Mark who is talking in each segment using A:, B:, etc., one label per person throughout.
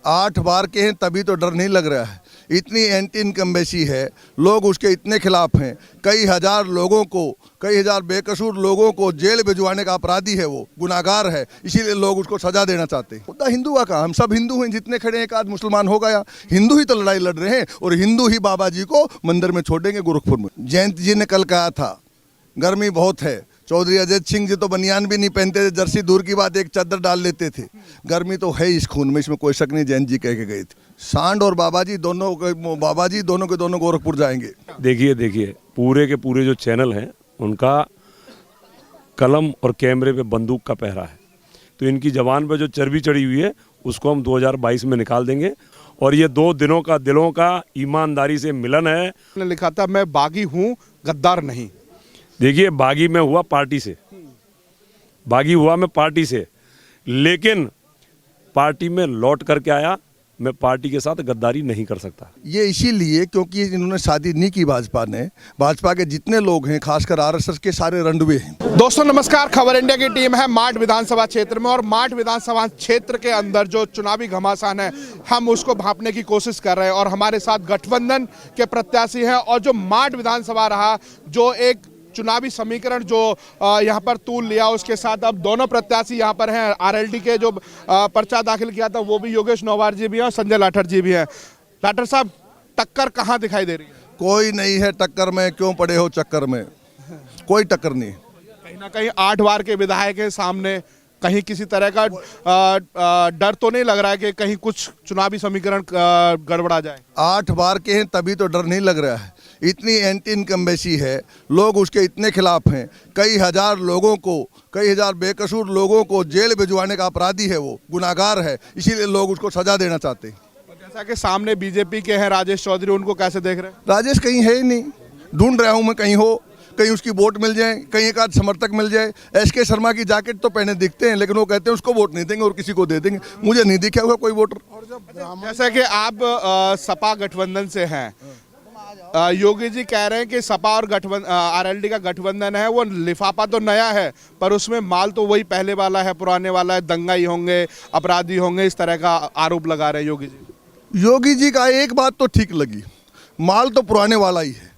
A: 8 बार के हैं तभी तो डर नहीं लग रहा है। इतनी एंटी इनकम्बेंसी है, लोग उसके इतने खिलाफ हैं। कई हजार बेकसूर लोगों को जेल भिजवाने का अपराधी है, वो गुनाहगार है, इसीलिए लोग उसको सजा देना चाहते हैं। मुद्दा हिंदू का, हम सब हिंदू हैं, जितने खड़े हैं, एक आध मुसलमान हो गया। हिंदू ही तो लड़ाई लड़ रहे हैं और हिंदू ही बाबा जी को मंदिर में छोड़ेंगे गोरखपुर में। जयंत जी ने कल कहा था गर्मी बहुत है। चौधरी अजय सिंह जी तो बनियान भी नहीं पहनते थे, जर्सी दूर की बात एक चादर डाल लेते थे। गर्मी तो है इस खून में, इसमें कोई शक नहीं। जयंत जी कह के गए थे सांड और बाबा जी दोनों के दोनों गोरखपुर जाएंगे।
B: देखिए पूरे के पूरे जो चैनल हैं उनका कलम और कैमरे पे बंदूक का पहरा है, तो इनकी जबान पे जो चर्बी चढ़ी हुई है उसको हम 2022 में निकाल देंगे। और ये 2 दिनों का दिलों का ईमानदारी से मिलन है।
C: ने लिखा था मैं बागी हूँ गद्दार नहीं।
B: देखिए बागी मैं हुआ पार्टी से, लेकिन पार्टी में लौट करके आया। मैं पार्टी के साथ गद्दारी नहीं कर सकता।
A: ये इसीलिए क्योंकि इन्होंने शादी नहीं की भाजपा ने। भाजपा के जितने लोग हैं, खासकर आरएसएस के, सारे रंडवे हैं।
C: दोस्तों नमस्कार, खबर इंडिया की टीम है माठ विधानसभा क्षेत्र में, और माठ विधानसभा क्षेत्र के अंदर जो चुनावी घमासान है हम उसको भांपने की कोशिश कर रहे हैं। और हमारे साथ गठबंधन के प्रत्याशी हैं, और जो माठ विधानसभा रहा, जो एक चुनावी समीकरण जो यहाँ पर तूल लिया, उसके साथ अब दोनों प्रत्याशी यहाँ पर हैं। आरएलडी के जो पर्चा दाखिल किया था वो भी योगेश नौवार जी भी हैं और संजय लाठर जी भी हैं। लाठर साहब, टक्कर कहाँ दिखाई दे रही है?
A: कोई नहीं है टक्कर में, क्यों पड़े हो चक्कर में? कोई टक्कर नहीं।
C: कहीं ना कहीं 8 बार के विधायक के सामने कहीं किसी तरह का डर तो नहीं लग रहा है कि कहीं कुछ चुनावी समीकरण गड़बड़ा जाए?
A: 8 बार के हैं तभी तो डर नहीं लग रहा है। इतनी एंटी इनकम्बेंसी है, लोग उसके इतने खिलाफ हैं। कई हजार बेकसूर लोगों को जेल भिजवाने का अपराधी है, वो गुनाहगार है, इसीलिए लोग उसको सजा देना चाहते हैं।
C: जैसा कि सामने बीजेपी के हैं राजेश चौधरी, उनको कैसे देख रहे हैं?
A: राजेश कहीं है ही नहीं, ढूंढ रहा हूँ मैं, कहीं उसकी वोट मिल जाए, कहीं एक आध समर्थक मिल जाए। एसके शर्मा की जैकेट तो पहने दिखते हैं, लेकिन वो कहते हैं उसको वोट नहीं देंगे और किसी को दे देंगे। मुझे नहीं दिखा हुआ कोई वोटर।
C: जैसा कि आप सपा गठबंधन से हैं, योगी जी कह रहे हैं कि सपा और आरएलडी का गठबंधन है, वो लिफाफा तो नया है पर उसमें माल तो वही पहले वाला है, पुराने वाला है, दंगाई होंगे, अपराधी होंगे, इस तरह का आरोप लगा रहे हैं योगी जी का एक बात तो ठीक लगी, माल तो पुराने वाला ही है,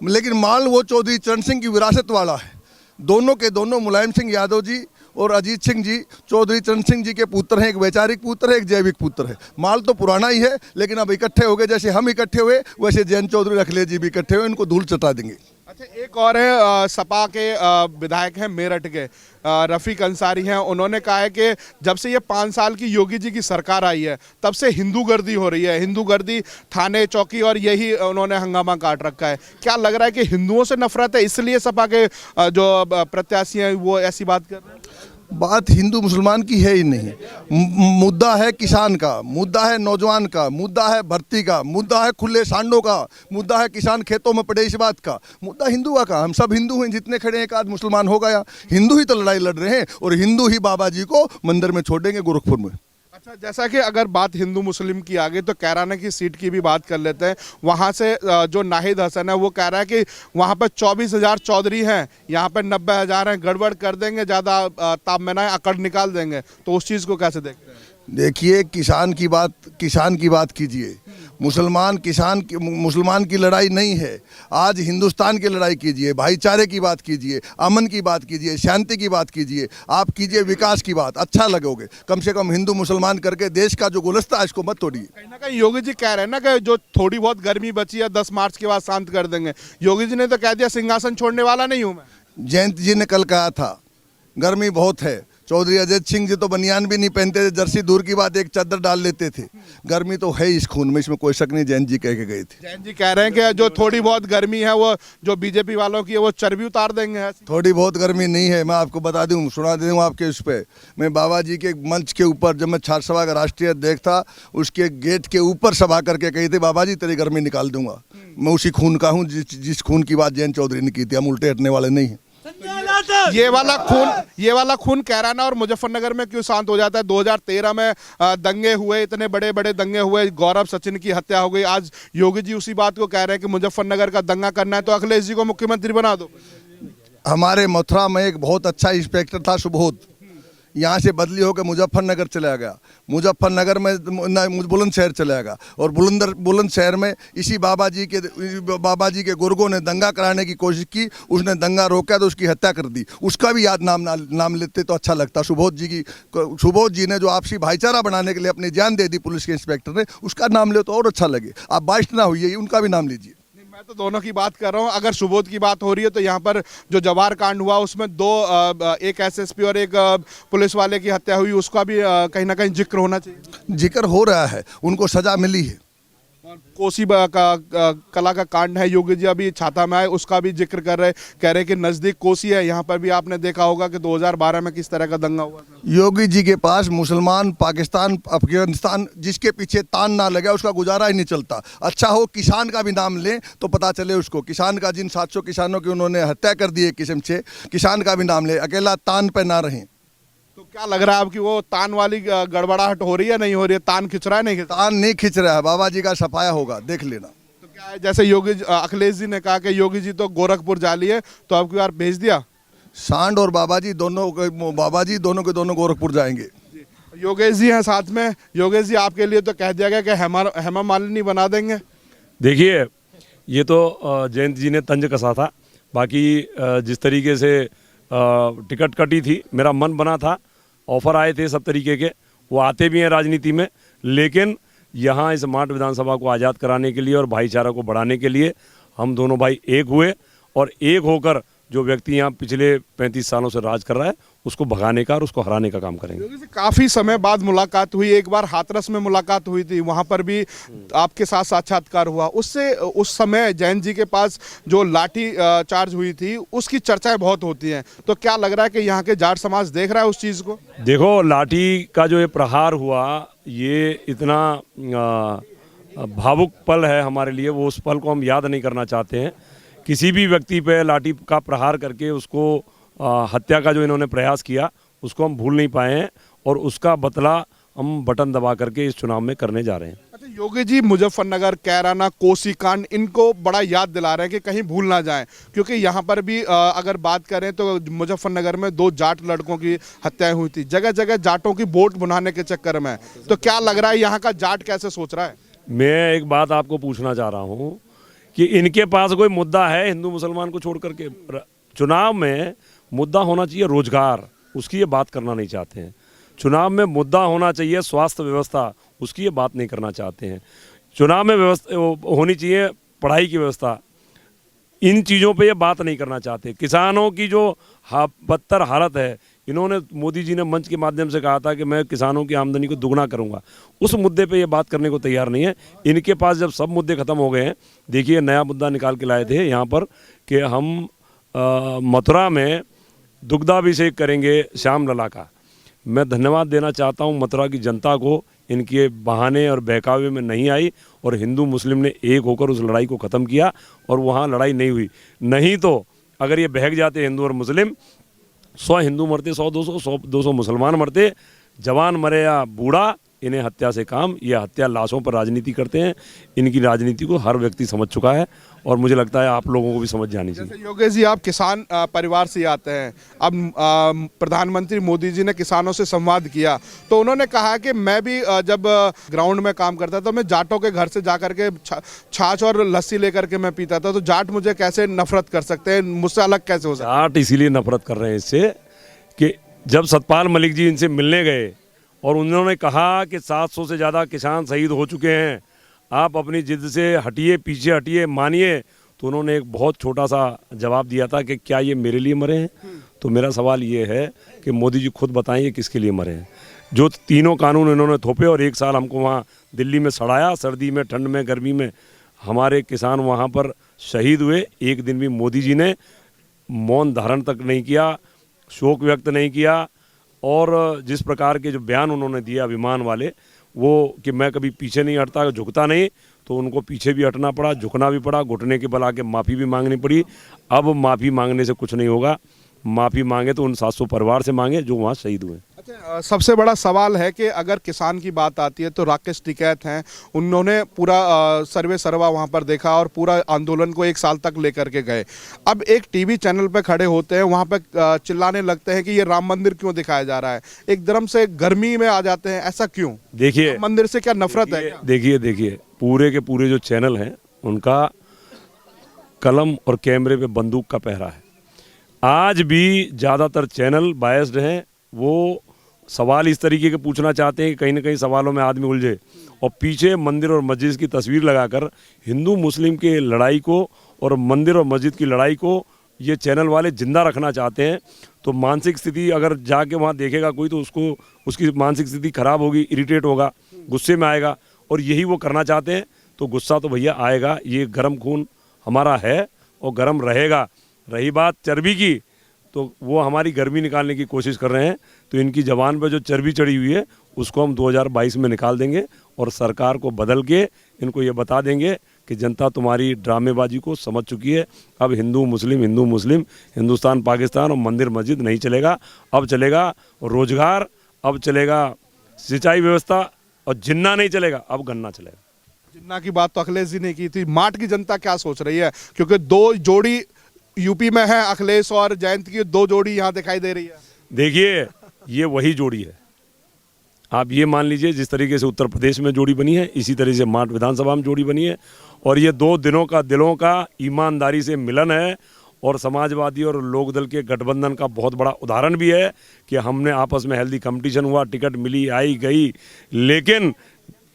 C: लेकिन माल वो चौधरी चरण सिंह की विरासत वाला है। दोनों के दोनों मुलायम सिंह यादव जी और अजीत सिंह जी चौधरी चरण सिंह जी के पुत्र हैं। एक वैचारिक पुत्र है, एक जैविक पुत्र है। माल तो पुराना ही है, लेकिन अब इकट्ठे हो गए। जैसे हम इकट्ठे हुए वैसे जयंत चौधरी रखले जी भी इकट्ठे हुए, इनको धूल चटा देंगे। अच्छा, एक और है, सपा के विधायक हैं मेरठ के, रफीक अंसारी हैं। उन्होंने कहा है कि जब से ये 5 साल की योगी जी की सरकार आई है तब से हिंदू गर्दी हो रही है, हिंदू गर्दी थाने चौकी, और यही उन्होंने हंगामा काट रखा है। क्या लग रहा है कि हिंदुओं से नफरत है, इसलिए सपा के जो प्रत्याशी हैं वो ऐसी बात कर रहे हैं?
A: बात हिंदू मुसलमान की है ही नहीं। मुद्दा है किसान का, मुद्दा है नौजवान का, मुद्दा है भर्ती का, मुद्दा है खुले सांडों का, मुद्दा है किसान खेतों में पड़े इस बात का। मुद्दा हिंदू का, हम सब हिंदू हैं, जितने खड़े हैं, एक आध मुसलमान हो गया। हिंदू ही तो लड़ाई लड़ रहे हैं और हिंदू ही बाबा जी को मंदिर में छोड़ेंगे गोरखपुर में।
C: अच्छा, जैसा कि अगर बात हिंदू मुस्लिम की आ गई तो कैराना की सीट की भी बात कर लेते हैं। वहाँ से जो नाहिद हसन है वो कह रहा है कि वहाँ पर 24,000 चौधरी हैं, यहाँ पर 90,000 हैं, गड़बड़ कर देंगे, ज़्यादा ताप में ना अकड़ निकाल देंगे। तो उस चीज़ को कैसे देख रहे हैं?
A: देखिए, किसान की बात कीजिए। मुसलमान की लड़ाई नहीं है, आज हिंदुस्तान की लड़ाई कीजिए। भाईचारे की बात कीजिए, अमन की बात कीजिए, शांति की बात कीजिए, आप कीजिए विकास की बात, अच्छा लगोगे। कम से कम हिंदू मुसलमान करके देश का जो गुलस्ता है इसको मत तोड़िए।
C: कहीं ना कहीं योगी जी कह रहे हैं ना कि जो थोड़ी बहुत गर्मी बची है 10 मार्च के बाद शांत कर देंगे। योगी जी ने तो कह दिया सिंहासन छोड़ने वाला नहीं हूँ मैं।
A: जयंत जी ने कल कहा था गर्मी बहुत है। चौधरी अजय सिंह जी तो बनियान भी नहीं पहनते थे, जर्सी दूर की बात एक चादर डाल लेते थे। गर्मी तो है इस खून में, इसमें कोई शक नहीं। जयंत जी कह के गए थे।
C: जयंत जी कह रहे हैं कि जो थोड़ी बहुत गर्मी है वो जो बीजेपी वालों की है वो चर्बी उतार देंगे।
A: थोड़ी बहुत गर्मी नहीं है, मैं आपको बता दूं, सुना दूं आपके उस पर। मैं बाबा जी के मंच के ऊपर, जब मैं छात्र सभा का राष्ट्रीय अध्यक्ष था, उसके गेट के ऊपर सभा करके कही थी, बाबा जी तेरी गर्मी निकाल दूंगा। मैं उसी खून का हूँ जिस खून की बात जयंत चौधरी ने की थी। हम उल्टे हटने वाले नहीं हैं।
C: ये वाला खून कैराना और मुजफ्फरनगर में क्यों शांत हो जाता है? 2013 में दंगे हुए, इतने बड़े बड़े दंगे हुए, गौरव सचिन की हत्या हो गई। आज योगी जी उसी बात को कह रहे हैं कि मुजफ्फरनगर का दंगा करना है तो अखिलेश जी को मुख्यमंत्री बना दो।
A: हमारे मथुरा में एक बहुत अच्छा इंस्पेक्टर था सुबोध, यहाँ से बदली होकर मुजफ्फरनगर चला गया, मुजफ्फरनगर में बुलंदशहर चला गया, और बुलंदशहर में इसी बाबा जी के गुर्गों ने दंगा कराने की कोशिश की, उसने दंगा रोका तो उसकी हत्या कर दी। उसका भी याद नाम लेते तो अच्छा लगता। सुबोध जी ने जो आपसी भाईचारा बनाने के लिए अपनी जान दे दी पुलिस के इंस्पेक्टर ने, उसका नाम ले तो और अच्छा लगे। आप बाइस्ट ना हुई, उनका भी नाम लीजिए।
C: मैं तो दोनों की बात कर रहा हूं। अगर सुबोध की बात हो रही है तो यहाँ पर जो जवार कांड हुआ उसमें एक एसएसपी और एक पुलिस वाले की हत्या हुई, उसका भी कहीं ना कहीं जिक्र होना चाहिए।
A: जिक्र हो रहा है, उनको सजा मिली है।
C: और कोसी कला का कांड है, योगी जी अभी छाता में आए, उसका भी जिक्र कर रहे, कह रहे कि नज़दीक कोसी है। यहाँ पर भी आपने देखा होगा कि 2012 में किस तरह का दंगा हुआ था।
A: योगी जी के पास मुसलमान, पाकिस्तान, अफगानिस्तान, जिसके पीछे तान ना लगे उसका गुजारा ही नहीं चलता। अच्छा हो किसान का भी नाम लें तो पता चले उसको, किसान का, जिन 700 किसानों की उन्होंने हत्या कर दी एक किस्म से, किसान का भी नाम ले, अकेला तान पे ना रहें।
C: तो क्या लग रहा है आपकी वो तान वाली गड़बड़ाहट हो रही है, नहीं हो रही है? तान खिंच रहा है, नहीं
A: तान नहीं खिंच रहा है, बाबा जी का सफाया होगा, देख लेना।
C: तो क्या है, जैसे अखिलेश जी ने कहा कि योगी जी तो गोरखपुर जा लिए, तो अब की बार भेज दिया।
A: सांड और बाबा जी दोनों के दोनों गोरखपुर जाएंगे।
C: योगेश जी हैं साथ में। योगेश जी, आपके लिए तो कह दिया गया कि हेमा मालिनी बना देंगे।
B: देखिए, ये तो जयंत जी ने तंज कसा था। बाकी जिस तरीके से टिकट कटी थी, मेरा मन बना था, ऑफर आए थे सब तरीके के, वो आते भी हैं राजनीति में, लेकिन यहाँ इस माट विधानसभा को आज़ाद कराने के लिए और भाईचारा को बढ़ाने के लिए हम दोनों भाई एक हुए, और एक होकर जो व्यक्ति यहाँ पिछले 35 सालों से राज कर रहा है उसको भगाने का और उसको हराने का काम करेंगे।
C: काफ़ी समय बाद मुलाकात हुई, एक बार हाथरस में मुलाकात हुई थी, वहाँ पर भी आपके साथ साक्षात्कार हुआ। उस समय जयंत जी के पास जो लाठी चार्ज हुई थी उसकी चर्चाएं बहुत होती हैं, तो क्या लग रहा है कि यहाँ के जाट समाज देख रहा है उस चीज़ को?
B: देखो, लाठी का जो ये प्रहार हुआ, ये इतना भावुक पल है हमारे लिए, वो उस पल को हम याद नहीं करना चाहते हैं। किसी भी व्यक्ति पे लाठी का प्रहार करके उसको हत्या का जो इन्होंने प्रयास किया उसको हम भूल नहीं पाए हैं, और उसका बदला हम बटन दबा करके इस चुनाव में करने जा रहे हैं।
C: अच्छा, योगी जी मुजफ्फरनगर, कैराना, कोसी कांड, इनको बड़ा याद दिला रहे हैं कि कहीं भूल ना जाएं, क्योंकि यहाँ पर भी अगर बात करें तो मुजफ्फरनगर में 2 जाट लड़कों की हत्याएं हुई थी, जगह जगह जाटों की वोट बनाने के चक्कर में। तो क्या लग रहा है यहाँ का जाट कैसे सोच रहा है?
B: मैं एक बात आपको पूछना चाह रहा हूँ कि इनके पास कोई मुद्दा है हिंदू मुसलमान को छोड़ करके? चुनाव में मुद्दा होना चाहिए रोजगार, उसकी ये बात करना नहीं चाहते हैं। चुनाव में मुद्दा होना चाहिए स्वास्थ्य व्यवस्था, उसकी ये बात नहीं करना चाहते हैं। चुनाव में व्यवस्था होनी चाहिए पढ़ाई की व्यवस्था, इन चीज़ों पे ये बात नहीं करना चाहते। किसानों की जो बदतर हालत है, इन्होंने, मोदी जी ने मंच के माध्यम से कहा था कि मैं किसानों की आमदनी को दुगना करूंगा, उस मुद्दे पे ये बात करने को तैयार नहीं है। इनके पास जब सब मुद्दे ख़त्म हो गए हैं, देखिए नया मुद्दा निकाल के लाए थे यहाँ पर कि हम मथुरा में दुग्धाभिषेक करेंगे श्याम लला का। मैं धन्यवाद देना चाहता हूँ मथुरा की जनता को, इनके बहाने और बहकावे में नहीं आई, और हिंदू मुस्लिम ने एक होकर उस लड़ाई को ख़त्म किया, और वहाँ लड़ाई नहीं हुई। नहीं तो अगर ये बहक जाते हिंदू और मुस्लिम, 100 हिंदू मरते, 100-200 मुसलमान मरते, जवान मरे या बूढ़ा, इन्हें हत्या से काम, ये हत्या लाशों पर राजनीति करते हैं। इनकी राजनीति को हर व्यक्ति समझ चुका है, और मुझे लगता है आप लोगों को भी समझ जानी चाहिए।
C: जैसे योगेश जी, आप किसान परिवार से आते हैं, अब प्रधानमंत्री मोदी जी ने किसानों से संवाद किया, तो उन्होंने कहा कि मैं भी जब ग्राउंड में काम करता था, मैं जाटों के घर से जा करके छाछ और लस्सी लेकर के मैं पीता था, तो जाट मुझे कैसे नफरत कर सकते हैं, मुझसे अलग कैसे हो सकते हैं?
B: जाट इसीलिए नफरत कर रहे हैं इससे कि जब सतपाल मलिक जी इनसे मिलने गए और उन्होंने कहा कि 700 से ज़्यादा किसान शहीद हो चुके हैं, आप अपनी जिद से हटिए, पीछे हटिए, मानिए, तो उन्होंने एक बहुत छोटा सा जवाब दिया था कि क्या ये मेरे लिए मरे हैं? तो मेरा सवाल ये है कि मोदी जी खुद बताएं ये किसके लिए मरे हैं। जो तीनों कानून इन्होंने थोपे और 1 साल हमको वहाँ दिल्ली में सड़ाया, सर्दी में, ठंड में, गर्मी में, हमारे किसान वहाँ पर शहीद हुए। एक दिन भी मोदी जी ने मौन धारण तक नहीं किया, शोक व्यक्त नहीं किया, और जिस प्रकार के जो बयान उन्होंने दिए अभिमान वाले, वो कि मैं कभी पीछे नहीं हटता, झुकता नहीं, तो उनको पीछे भी हटना पड़ा, झुकना भी पड़ा, घुटने के बल आके माफ़ी भी मांगनी पड़ी। अब माफ़ी मांगने से कुछ नहीं होगा, माफ़ी मांगे तो उन 700 परिवार से मांगे जो वहाँ शहीद हुए।
C: अच्छा, सबसे बड़ा सवाल है कि अगर किसान की बात आती है तो राकेश टिकैत हैं, उन्होंने पूरा सर्वे सर्वा वहाँ पर देखा और पूरा आंदोलन को 1 साल तक लेकर के गए। अब एक टीवी चैनल पे खड़े होते हैं, वहाँ पे चिल्लाने लगते हैं कि ये राम मंदिर क्यों दिखाया जा रहा है, एकदम से गर्मी में आ जाते हैं, ऐसा क्यों?
B: देखिए,
C: मंदिर से क्या नफरत है क्या?
B: देखिए पूरे के पूरे जो चैनल हैं उनका कलम और कैमरे पे बंदूक का पहरा है। आज भी ज़्यादातर चैनल बायस्ड हैं, वो सवाल इस तरीके के पूछना चाहते हैं कि कहीं ना कहीं सवालों में आदमी उलझे, और पीछे मंदिर और मस्जिद की तस्वीर लगाकर हिंदू मुस्लिम के लड़ाई को और मंदिर और मस्जिद की लड़ाई को ये चैनल वाले जिंदा रखना चाहते हैं। तो मानसिक स्थिति अगर जाके वहाँ देखेगा कोई तो उसकी मानसिक स्थिति खराब होगी, इरिटेट होगा, गुस्से में आएगा, और यही वो करना चाहते हैं। तो गुस्सा तो भैया आएगा, ये गर्म खून हमारा है और गर्म रहेगा। रही बात चर्बी की, तो वो हमारी गर्मी निकालने की कोशिश कर रहे हैं। तो इनकी जबान पर जो चर्बी चढ़ी हुई है उसको हम 2022 में निकाल देंगे और सरकार को बदल के इनको ये बता देंगे कि जनता तुम्हारी ड्रामेबाजी को समझ चुकी है। अब हिंदू मुस्लिम, हिंदुस्तान पाकिस्तान और मंदिर मस्जिद नहीं चलेगा। अब चलेगा रोजगार, अब चलेगा सिंचाई व्यवस्था, और जिन्ना नहीं चलेगा, अब गन्ना चलेगा।
C: जिन्ना की बात तो अखिलेश जी ने की थी। माठ की जनता क्या सोच रही है? क्योंकि 2 जोड़ी यूपी में है, अखिलेश और जयंत की 2 जोड़ी यहाँ दिखाई दे रही है।
B: देखिए, ये वही जोड़ी है। आप ये मान लीजिए जिस तरीके से उत्तर प्रदेश में जोड़ी बनी है, इसी तरीके से माठ विधानसभा में जोड़ी बनी है। और ये 2 दिलों का ईमानदारी से मिलन है, और समाजवादी और लोकदल के गठबंधन का बहुत बड़ा उदाहरण भी है कि हमने आपस में हेल्दी कंपटीशन हुआ, टिकट मिली, आई गई, लेकिन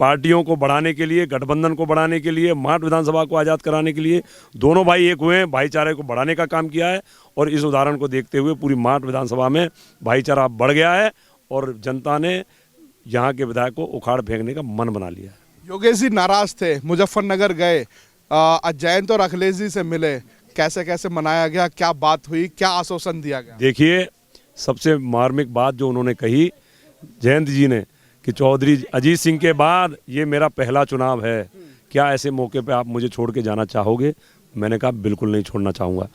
B: पार्टियों को बढ़ाने के लिए, गठबंधन को बढ़ाने के लिए, माठ विधानसभा को आज़ाद कराने के लिए दोनों भाई एक हुए हैं, भाईचारे को बढ़ाने का काम किया है। और इस उदाहरण को देखते हुए पूरी माठ विधानसभा में भाईचारा बढ़ गया है और जनता ने यहाँ के विधायक को उखाड़ फेंकने का मन बना लिया है।
C: योगेश जी नाराज थे, मुजफ्फरनगर गए, जयंत और अखिलेश जी से मिले, कैसे कैसे मनाया गया, क्या बात हुई, क्या आश्वासन दिया गया?
B: देखिए, सबसे मार्मिक बात जो उन्होंने कही जयंत जी ने कि चौधरी अजीत सिंह के बाद ये मेरा पहला चुनाव है, क्या ऐसे मौके पे आप मुझे छोड़ के जाना चाहोगे? मैंने कहा बिल्कुल नहीं छोड़ना चाहूँगा।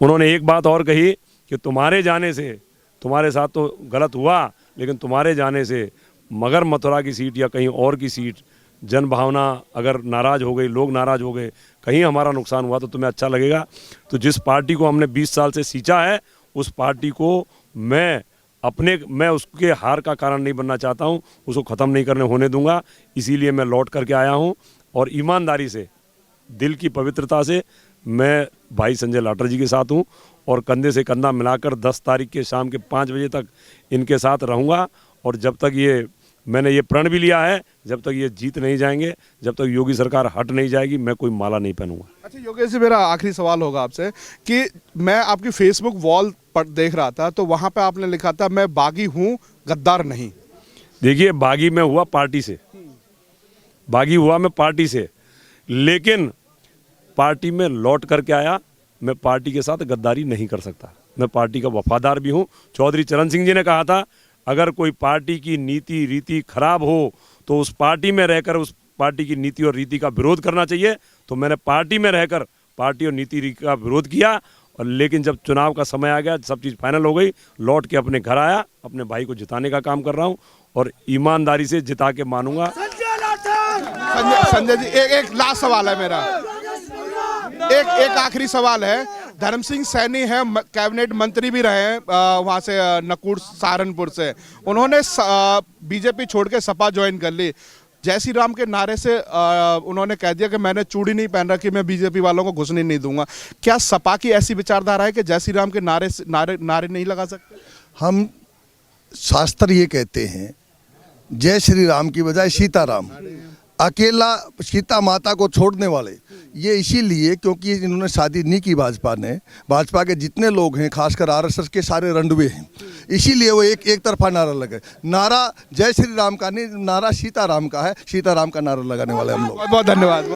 B: उन्होंने एक बात और कही कि तुम्हारे जाने से, तुम्हारे साथ तो गलत हुआ, लेकिन तुम्हारे जाने से मगर मथुरा की सीट या कहीं और की सीट, जन भावना अगर नाराज़ हो गई, लोग नाराज़ हो गए, कहीं हमारा नुकसान हुआ तो तुम्हें अच्छा लगेगा? तो जिस पार्टी को हमने 20 साल से सींचा है, उस पार्टी को मैं उसके हार का कारण नहीं बनना चाहता हूं, उसको ख़त्म नहीं करने होने दूंगा। इसीलिए मैं लौट करके आया हूं और ईमानदारी से, दिल की पवित्रता से मैं भाई संजय लाटर जी के साथ हूं और कंधे से कंधा मिलाकर 10 तारीख के शाम के 5 बजे तक इनके साथ रहूंगा। और जब तक मैंने ये प्रण भी लिया है, जब तक ये जीत नहीं जाएंगे, जब तक योगी सरकार हट नहीं जाएगी, मैं कोई माला नहीं पहनूंगा।
C: अच्छा योगेश जी, मेरा आखिरी सवाल होगा आपसे कि मैं आपकी फेसबुक वॉल पर देख रहा था, तो वहाँ पे आपने लिखा था मैं बागी हूँ, गद्दार नहीं।
B: देखिए, बागी मैं हुआ पार्टी से, बागी हुआ मैं पार्टी से, लेकिन पार्टी में लौट करके आया। मैं पार्टी के साथ गद्दारी नहीं कर सकता, मैं पार्टी का वफादार भी हूँ। चौधरी चरण सिंह जी ने कहा था, अगर कोई पार्टी की नीति रीति खराब हो तो उस पार्टी में रहकर उस पार्टी की नीति और रीति का विरोध करना चाहिए। तो मैंने पार्टी में रहकर पार्टी और नीति रीति का विरोध किया, और लेकिन जब चुनाव का समय आ गया, सब चीज़ फाइनल हो गई, लौट के अपने घर आया, अपने भाई को जिताने का काम कर रहा हूँ और ईमानदारी से जिता के मानूंगा।
C: संजय जी, एक लास्ट सवाल है मेरा, एक आखिरी सवाल है। धर्म सिंह सैनी है, कैबिनेट मंत्री भी रहे हैं वहाँ से, नकुड़ सहारनपुर से। उन्होंने बीजेपी छोड़ के सपा ज्वाइन कर ली। जय श्री राम के नारे से उन्होंने कह दिया कि मैंने चूड़ी नहीं पहन रखी, मैं बीजेपी वालों को घुसने नहीं दूंगा। क्या सपा की ऐसी विचारधारा है कि जय श्री राम के नारे नहीं लगा सकते?
A: हम शास्त्र ये कहते हैं, जय श्री राम की बजाय सीताराम। अकेला सीता माता को छोड़ने वाले, ये इसीलिए क्योंकि इन्होंने शादी नहीं की भाजपा ने। भाजपा के जितने लोग हैं, खासकर आरएसएस के, सारे रंडवे हैं, इसीलिए वो एक तरफा नारा लगे। नारा जय श्री राम का नहीं, नारा सीताराम का है, सीताराम का नारा लगाने वाले हम लोग।
C: बहुत बहुत धन्यवाद।